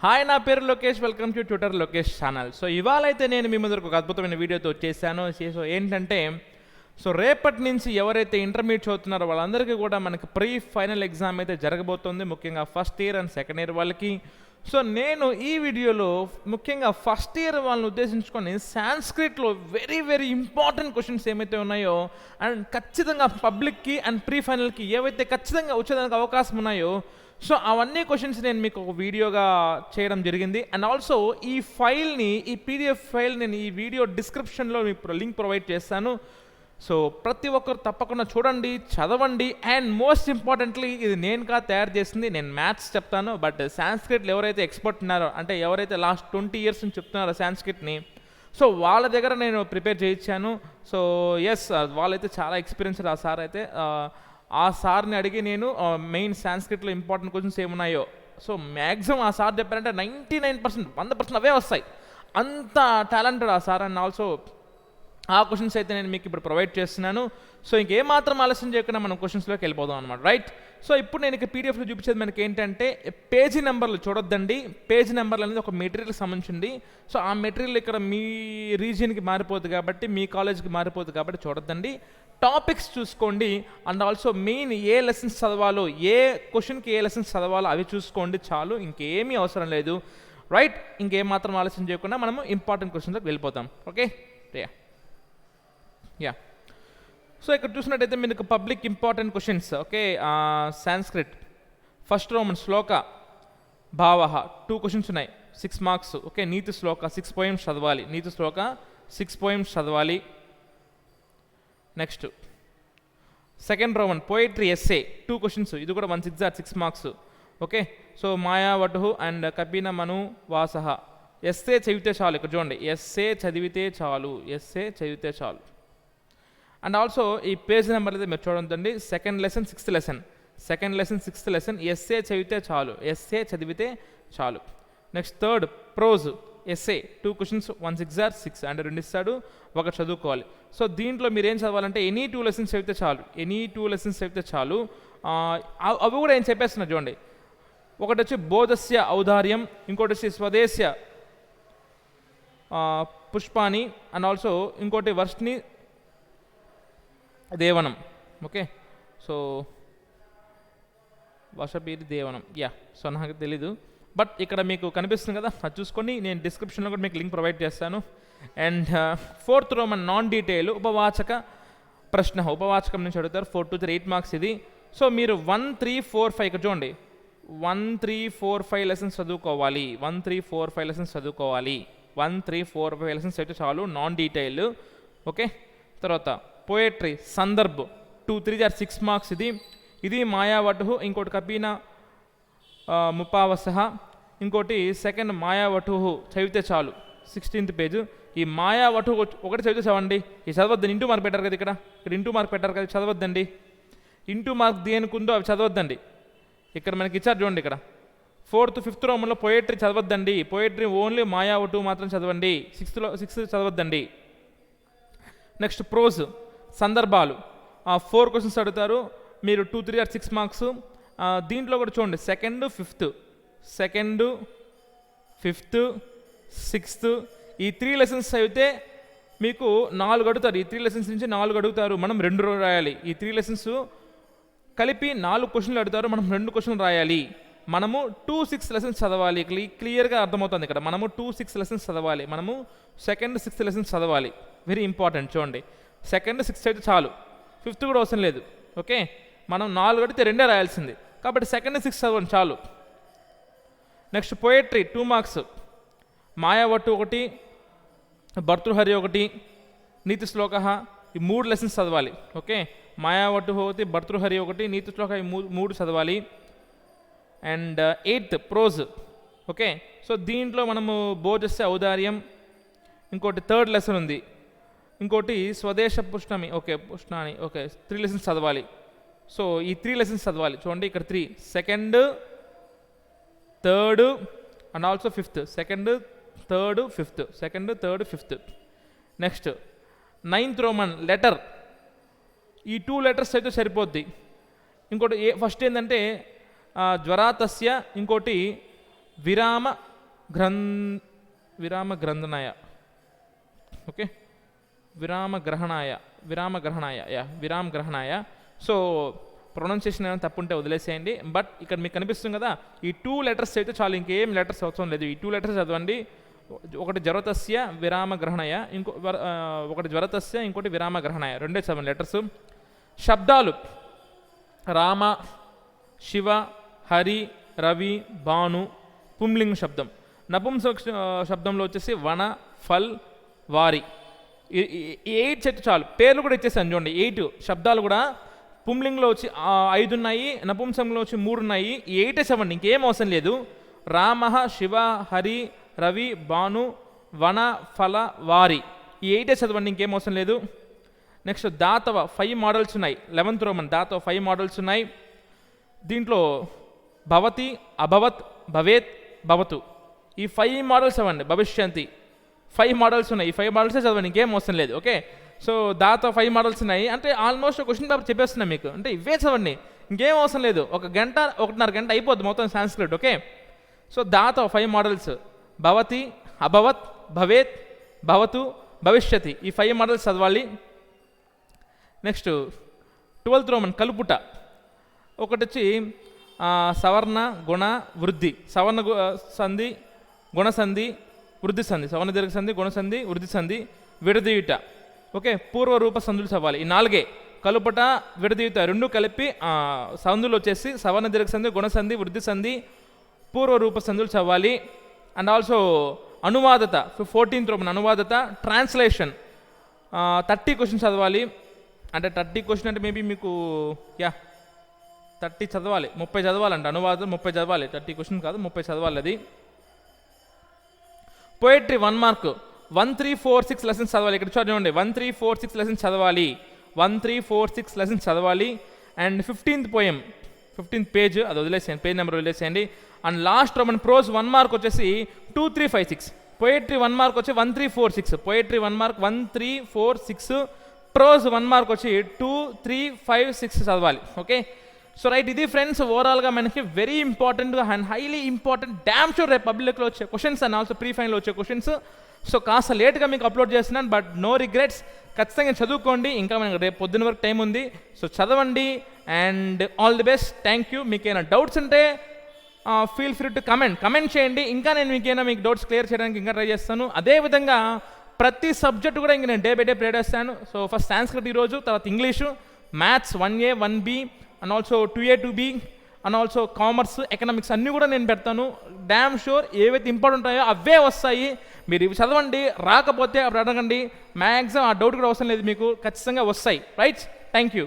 Hi, నా పేరు Lokesh. Welcome to tutor Lokesh channel. So ఇవాళ అయితే నేను మీ ముందరకు ఒక అద్భుతమైన వీడియోతో వచ్చేసాను. సో ఏంటంటే రేపటి నుంచి ఎవరైతే ఇంటర్మీడియట్ చదువుతున్నారో వాళ్ళందరికీ కూడా మనకి ప్రీ ఫైనల్ ఎగ్జామ్ అయితే జరగబోతుంది, ముఖ్యంగా first year and second year వాళ్ళకి. సో నేను ఈ వీడియోలో ముఖ్యంగా ఫస్ట్ ఇయర్ వాళ్ళని ఉద్దేశించుకొని సాంస్క్రిట్లో వెరీ వెరీ ఇంపార్టెంట్ క్వశ్చన్స్ ఏమైతే ఉన్నాయో అండ్ ఖచ్చితంగా పబ్లిక్కి అండ్ ప్రీ ఫైనల్కి ఏవైతే ఖచ్చితంగా వచ్చేదానికి అవకాశం ఉన్నాయో సో అవన్నీ క్వశ్చన్స్ నేను మీకు ఒక వీడియోగా చేయడం జరిగింది. అండ్ ఆల్సో ఈ ఫైల్ని, ఈ పీడిఎఫ్ ఫైల్ నేను ఈ వీడియో డిస్క్రిప్షన్లో మీకు లింక్ ప్రొవైడ్ చేస్తాను. సో ప్రతి ఒక్కరు తప్పకుండా చూడండి, చదవండి. అండ్ మోస్ట్ ఇంపార్టెంట్లీ ఇది నేను తయారు చేసింది. నేను మ్యాథ్స్ చెప్తాను, బట్ సాంస్క్రిట్లో ఎవరైతే ఎక్స్పర్ట్ ఉన్నారో, అంటే ఎవరైతే లాస్ట్ 20 years నుంచి చెప్తున్నారో సాంస్క్రిట్ని, సో వాళ్ళ దగ్గర నేను ప్రిపేర్ చేయించాను. సో ఎస్, వాళ్ళైతే చాలా ఎక్స్పీరియన్స్డ్. ఆ సార్ అయితే ఆ సార్ని అడిగి నేను మెయిన్ సాంస్క్రిట్లో ఇంపార్టెంట్ క్వశ్చన్స్ ఏమున్నాయో సో మ్యాక్సిమం ఆ సార్ చెప్పారంటే 99%, 100% అవే వస్తాయి. అంత టాలెంటెడ్ ఆ సార్. అండ్ ఆల్సో ఆ క్వశ్చన్స్ అయితే నేను మీకు ఇప్పుడు ప్రొవైడ్ చేస్తున్నాను. సో ఇంకేమాత్రం ఆలస్యం చేయకుండా మనం క్వశ్చన్స్లోకి వెళ్ళిపోదాం అనమాట, రైట్? సో ఇప్పుడు నేను ఇక పీడిఎఫ్లో చూపించేది మనకి ఏంటంటే పేజీ నెంబర్లు చూడొద్దండి. పేజీ నెంబర్లు అనేది ఒక మెటీరియల్కి సంబంధించింది. సో ఆ మెటీరియల్ ఇక్కడ మీ రీజియన్కి మారిపోతుంది కాబట్టి, మీ కాలేజ్కి మారిపోతుంది కాబట్టి చూడొద్దండి. టాపిక్స్ చూసుకోండి. And also main A lessons చదవాలో, ఏ క్వశ్చన్కి ఏ లెసన్స్ చదవాలో అవి చూసుకోండి చాలు, ఇంకేమీ అవసరం లేదు, రైట్? ఇంకేమాత్రం ఆలస్యం చేయకుండా మనము ఇంపార్టెంట్ క్వశ్చన్స్కి వెళ్ళిపోతాం. Okay, yeah. సో ఇక్కడ చూసినట్టయితే మీకు public important questions. Okay, Sanskrit first Roman శ్లోక భావ 2 క్వశ్చన్స్ ఉన్నాయి, 6 marks. ఓకే, నీతి శ్లోక 6 poems చదవాలి. నీతి శ్లోక 6 poems చదవాలి. Next second Roman poetry essay 2 questions, ఇది కూడా 1 marks. ఓకే, సో మాయావటు అండ్ కపిన మను వాస ఎస్సే చదివితే చాలు. ఇక్కడ చూడండి, ఎస్సే చదివితే చాలు, ఎస్సే చదివితే చాలు. అండ్ ఆల్సో ఈ పేజ్ నెంబర్ అయితే మీరు చూడండి, second lesson 6th lesson, second lesson 6th lesson, essay చదివితే చాలు, ఎస్సే చదివితే చాలు. Next third prose essay 2 questions, 1 6 అంటే 2 ఇస్తాడు, 1 చదువుకోవాలి. సో దీంట్లో మీరు ఏం చదవాలంటే ఎనీ 2 lessons చదివితే చాలు, ఎనీ 2 lessons చదివితే చాలు. అవి కూడా ఏం చెప్పేస్తున్నారు చూడండి. ఒకటి వచ్చి బోధస్య ఔదార్యం, ఇంకోటి వచ్చి స్వదేశ్య పుష్పాని, అండ్ ఆల్సో ఇంకోటి వర్ష్ని దేవనం. ఓకే, సో వర్షపీరి దేవనం, యా. సో నాకు తెలీదు, బట్ ఇక్కడ మీకు కనిపిస్తుంది కదా, అది చూసుకొని నేను డిస్క్రిప్షన్లో కూడా మీకు లింక్ ప్రొవైడ్ చేస్తాను. And fourth Roman non detail ఉపవాచక ప్రశ్న, ఉపవాచకం నుంచి అడుగుతారు. 4 to 8 marks ఇది. సో మీరు 1 3 4 5 ఇక్కడ చూడండి, 1 3 4 5 lessons చదువుకోవాలి, 1 3 4 5 lessons చదువుకోవాలి, 1 3 4 5 lessons అయితే చాలు, నాన్ డీటెయిల్. ఓకే, తర్వాత పోయట్రీ సందర్భ్ 2 3 6 marks ఇది. ఇది మాయావటు, ఇంకోటి కపీన ముపావస, ఇంకోటి సెకండ్ మాయావటు చదివితే చాలు, 16th page. ఈ మాయావటు ఒకటి చదివితే చదవండి, ఈ చదవద్దండి. ఇంటూ మార్క్ పెట్టారు కదా, ఇక్కడ ఇంటూ మార్క్ పెట్టారు కదా, చదవద్దండి. ఇంటూ మార్క్ దేనికుందో అవి చదవద్దండి. ఇక్కడ మనకి ఇచ్చారు చూడండి, ఇక్కడ 4th 5th రోమన్లో పోయట్రీ చదవద్దండి. పోయట్రీ ఓన్లీ మాయావటు మాత్రం చదవండి, 6th చదవద్దండి. నెక్స్ట్ ప్రోజ్ సందర్భాలు 4 questions అడుగుతారు, మీరు 2 3 6 marks. దీంట్లో కూడా చూడండి, సెకండ్ ఫిఫ్త్ 6th ఈ 3 lessons అయితే మీకు 4 అడుగుతారు. ఈ 3 lessons నుంచి 4 అడుగుతారు, మనం 2 రాయాలి. ఈ 3 lessons కలిపి 4 questions అడుగుతారు, మనం 2 questions రాయాలి. మనము 2 6 lessons చదవాలి. క్లియర్గా అర్థమవుతుంది ఇక్కడ, మనము 2 6 lessons చదవాలి, మనము సెకండ్ 6th lessons చదవాలి. Very important. చూడండి, సెకండ్ 6th అయితే చాలు, 5th కూడా అవసరం లేదు. ఓకే, మనం 4 అడిగితే 2 రాయాల్సింది, కాబట్టి సెకండ్ 6th చదవండి చాలు. నెక్స్ట్ పోయట్రీ 2 marks, మాయావటు 1, భర్తృహరి 1, నీతి శ్లోక, ఈ 3 lessons చదవాలి. ఓకే, మాయావటు 1, భర్తృహరి 1, నీతి శ్లోక, ఈ 3 చదవాలి. And 8th prose. Okay, so దీంట్లో మనము బోధస్య ఔదార్యం, ఇంకోటి 3rd lesson ఉంది, ఇంకోటి స్వదేశ పుష్ణమి. ఓకే, పుష్ణాని. ఓకే, 3 lessons చదవాలి. సో ఈ 3 lessons చదవాలి. చూడండి, ఇక్కడ 3, second 3rd and also 5th, second 3rd 5th, second 3rd 5th. Next 9th Roman letter, ఈ 2 letters అయితే సరిపోద్ది. ఇంకోటి ఫస్ట్ ఏంటంటే జ్వరాతస్య, ఇంకోటి విరామ విరామగ్రంథనాయ, ఓకే, విరామగ్రహణాయ, విరామగ్రహణాయ. సో ప్రొనౌన్సియేషన్ ఏమైనా తప్పు ఉంటే వదిలేసేయండి. బట్ ఇక్కడ మీకు కనిపిస్తుంది కదా, ఈ 2 లెటర్స్ అయితే చాలు, ఇంకేం లెటర్స్ అవసరం లేదు. ఈ 2 లెటర్స్ చదవండి. ఒకటి జ్వరతస్య విరామగ్రహణాయ, ఒకటి జ్వరతస్య, ఇంకోటి విరామగ్రహణాయ, రెండే 7 లెటర్స్. శబ్దాలు రామ, శివ, హరి, రవి, భాను పుంలింగ శబ్దం. నపుంసక శబ్దంలో వచ్చేసి వన, ఫల్, వారి. 8 సెట్ చాలు. పేర్లు కూడా ఇచ్చేసాను చూడండి. 8 శబ్దాలు కూడా పుంలింగ్లో వచ్చి 5 ఉన్నాయి, నపుంసకంలో వచ్చి 3 ఉన్నాయి. 8 7, ఇంకేం అవసరం లేదు. రామ, శివ, హరి, రవి, భాను, వన, ఫల, వారి. ఈ 8 చదవండి, ఇంకేం అవసరం లేదు. నెక్స్ట్ దాతవ 5 మోడల్స్ ఉన్నాయి. 11th రోమన్ దాతవ 5 మోడల్స్ ఉన్నాయి. దీంట్లో భవతి, అభవత్, భవేత్, భవతు, ఈ 5 మోడల్స్ చదవండి. భవిష్యంతి 5 మోడల్స్ ఉన్నాయి. ఈ 5 మోడల్సే చదవండి, ఇంకేం అవసరం లేదు. ఓకే, సో దాత 5 మోడల్స్ ఉన్నాయి. అంటే ఆల్మోస్ట్ క్వశ్చన్ పేపర్ చెప్పేస్తున్నాను మీకు. అంటే ఇవే చదవండి, ఇంకేం అవసరం లేదు. 1.5 గంట అయిపోద్ది మొత్తం సాంస్క్రిట్. ఓకే, సో దాత 5 మోడల్స్ భవతి, అభవత్, భవేత్, భవతు, భవిష్యతి, ఈ 5 మోడల్స్ చదవాలి. నెక్స్ట్ 12th రోమన్ కలుపుట. ఒకటి వచ్చి సవర్ణ, గుణ, వృద్ధి. సవర్ణ సంధి, గుణసంధి, వృద్ధి సంధి. సవర్ణ దీర్ఘ సంధి, గుణసంధి, వృద్ధి సంధి, విడదీయుట. ఓకే, పూర్వరూప సంధులు చదవాలి. ఈ 4 కలుపుట, విడదీయుట 2 కలిపి సంధులు వచ్చేసి సవర్ణ దీర్ఘ సంధి, గుణసంధి, వృద్ధి సంధి, పూర్వరూప సంధులు చదవాలి. అండ్ ఆల్సో అనువాదత 14th రోమన్ అనువాదత. ట్రాన్స్లేషన్ 30 క్వశ్చన్స్ చదవాలి. అంటే 30 క్వశ్చన్ అంటే మేబీ మీకు 30 చదవాలి, 30 చదవాలంట. అనువాదం 30 చదవాలి, 30 క్వశ్చన్ కాదు, 30 చదవాలి. అది పోయిట్రీ 1 మార్క్. 1 3 4 6 లెసన్స్ చదవాలి. ఇక్కడ చూడండి, 1 3 4 6 లెసన్స్ చదవాలి. 1 3 4 6 లెసన్స్ చదవాలి. And 15th poem, 15th page అది వదిలేసేయండి, పేజ్ నెంబర్ వదిలేసేయండి. And last Roman prose 1 mark వచ్చేసి 2 3 5 6. పోయిట్రీ 1 మార్క్ వచ్చి 1 3 4 6. Poetry 1 mark 1 3 4 6. ప్రోజ్ 1 మార్క్ వచ్చి 2 3 5 6 చదవాలి. ఓకే, సో రైట్, ఇది ఫ్రెండ్స్ ఓవరాల్గా మనకి వెరీ ఇంపార్టెంట్గా and highly important, damn sure రేపు పబ్లిక్లో వచ్చే క్వశ్చన్స్ అండ్ ఆల్సో ప్రీ ఫైనల్లో వచ్చే క్వశ్చన్స్. సో కాస్త లేట్గా మీకు అప్లోడ్ చేస్తున్నాను, బట్ నో రిగ్రెట్స్. ఖచ్చితంగా చదువుకోండి, ఇంకా మనకి రేపు పొద్దున్న వరకు టైం ఉంది. సో చదవండి and all the best. Thank you. మీకు ఏమైనా డౌట్స్ ఉంటే ఫీల్ ఫ్రీ టు కమెంట్ చేయండి. ఇంకా నేను మీకు డౌట్స్ క్లియర్ చేయడానికి ఇంకా ట్రై చేస్తాను. అదేవిధంగా ప్రతి సబ్జెక్ట్ కూడా ఇంక నేను డే బై డే ప్రిపేర్ చేస్తాను. సో ఫస్ట్ సాంస్క్రిట్ ఈరోజు, తర్వాత English, maths 1A 1B and also 2A 2B and also commerce, economics అన్నీ కూడా నేను పెడతాను. డ్యామ్ షూర్ ఏవైతే ఇంపార్టెంట్ ఉంటాయో అవే వస్తాయి. మీరు ఇవి చదవండి, రాకపోతే అప్పుడు అడగండి. మ్యాక్సిమం ఆ డౌట్ కూడా అవసరం లేదు, మీకు ఖచ్చితంగా వస్తాయి. Right, thank you.